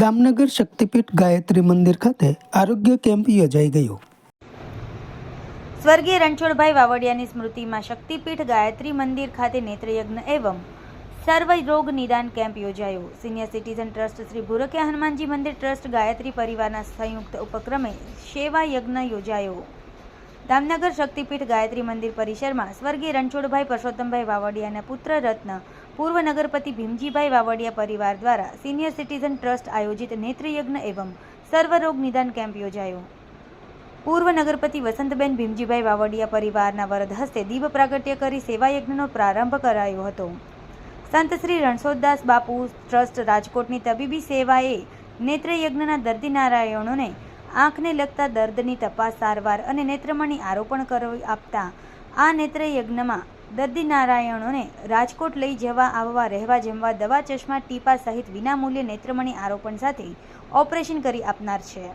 દામનગર શક્તિપીઠ ગાયત્રી મંદિર ખાતે આરોગ્ય કેમ્પ યોજાઈ ગયો। સ્વર્ગીય રણછોડભાઈ વાવડિયાની સ્મૃતિમાં શક્તિપીઠ ગાયત્રી મંદિર ખાતે નેત્રયજ્ઞ એવં સર્વ રોગ નિદાન કેમ્પ યોજાયો। Senior citizen trust Shri Bhurakiya Hanumanji મંદિર ટ્રસ્ટ ગાયત્રી પરિવારના સંયુક્ત ઉપક્રમે સેવા યજ્ઞ યોજાયો। દામનગર શક્તિપીઠ ગાયત્રી મંદિર પરિસરમાં સ્વર્ગીય રણછોડભાઈ પરસોત્તમભાઈ વાવડિયાના પુત્ર રત્ન પૂર્વ નગરપતિ ભીમજીભાઈ વાવડિયા પરિવાર દ્વારા સિનિયર સિટીઝન ટ્રસ્ટ આયોજિત નેત્રયજ્ઞ એવં સર્વરોગ નિદાન કેમ્પ યોજાયો। પૂર્વ નગરપતિ વસંતબેન ભીમજીભાઈ વાવડિયા પરિવારના વરદ હસ્તે દીપ પ્રાગટ્ય કરી સેવાયજ્ઞનો પ્રારંભ કરાયો હતો। સંત શ્રી રણછોડદાસ બાપુ ટ્રસ્ટ રાજકોટની તબીબી સેવાએ નેત્રયજ્ઞના દર્દી નારાયણોને આંખને લગતા દર્દની તપાસ, સારવાર અને નેત્રમણી આરોપણ કરી આપતા આ નેત્રયજ્ઞમાં દર્દી નારાયણોને રાજકોટ લઈ જવા આવવા, રહેવા, જમવા, દવા, ચશ્મા, ટીપા સહિત વિનામૂલ્યે નેત્રમણી આરોપણ સાથે ઓપરેશન કરી આપનાર છે।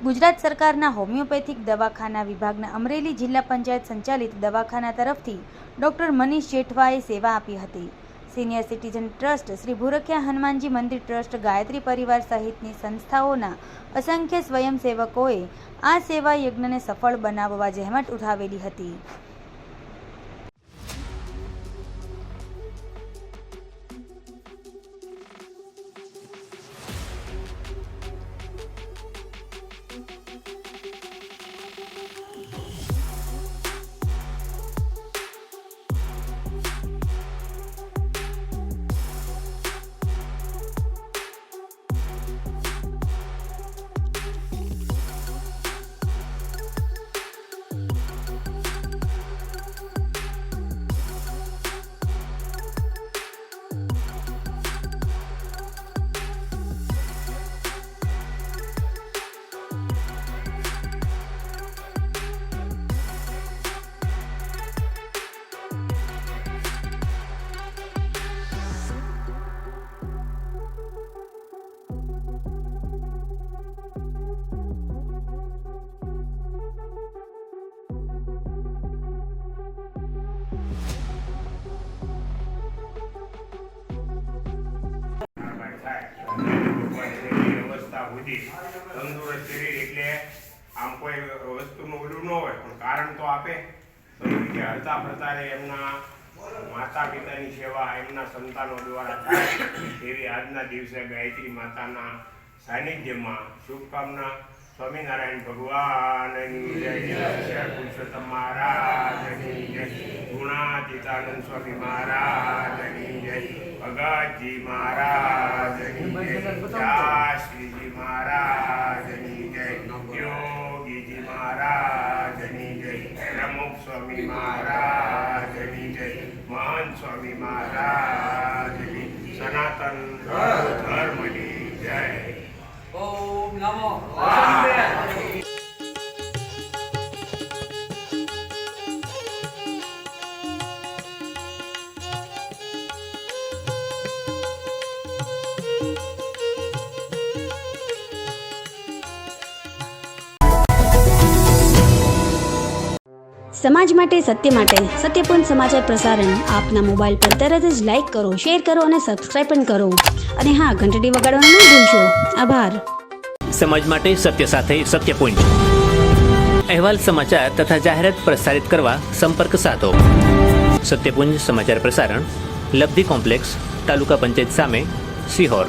ગુજરાત સરકારના હોમિયોપેથિક દવાખાના વિભાગના અમરેલી જિલ્લા પંચાયત સંચાલિત દવાખાના તરફથી ડૉક્ટર મનીષ જેઠવાએ સેવા આપી હતી। Senior citizen trust Shri Bhurakiya Hanumanji મંદિર ટ્રસ્ટ ગાયત્રી પરિવાર સહિતની સંસ્થાઓના અસંખ્ય સ્વયંસેવકોએ આ સેવા યજ્ઞને સફળ બનાવવા જહેમત ઉઠાવેલી હતી। તંદુરસ્ત શરીર એટલે આમ કોઈ વસ્તુનું ઓલું ન હોય પણ કારણ તો આપે। બધી રીતે હરતા ફરતા એમના માતા પિતાની સેવા એમના સંતાનો દ્વારા થાય એવી આજના દિવસે ગાયત્રી માતાના સાનિધ્યમાં શુભકામના। સ્વામિનારાયણ ભગવાનની જય, પુરુષોત્તમ મહારાજની જય, ગુણાતીતાનંદ સ્વામી મહારાજની જય, ભગતજી મહારાજની જય, શ્રીજી મહારાજની જય, યોગીજી મહારાજની જય, પ્રમુખ સ્વામી મહારાજની જય, મહંત સ્વામી મહારાજની, સનાતન ધર્મની જય। ઓમ નમો વાસુદેવાય। સમાજ માટે, સત્ય માટે, સત્યપૂર્ણ સમાચાર પ્રસારણ આપના મોબાઈલ પર તરત જ લાઈક કરો, શેર કરો અને સબસ્ક્રાઇબ પણ કરો અને હા, ઘંટડી વગાડવાનું ન ભૂલશો। આભાર। સમાજ માટે સત્ય સાથે સત્યપૂર્ણ અહેવાલ, સમાચાર તથા જાહેરાત પ્રસારિત કરવા સંપર્ક સાધો। સત્યપુંજ સમાચાર પ્રસારણ, લબ્ધિ કોમ્પ્લેક્સ, તાલુકા પંચાયત સામે, સિહોર।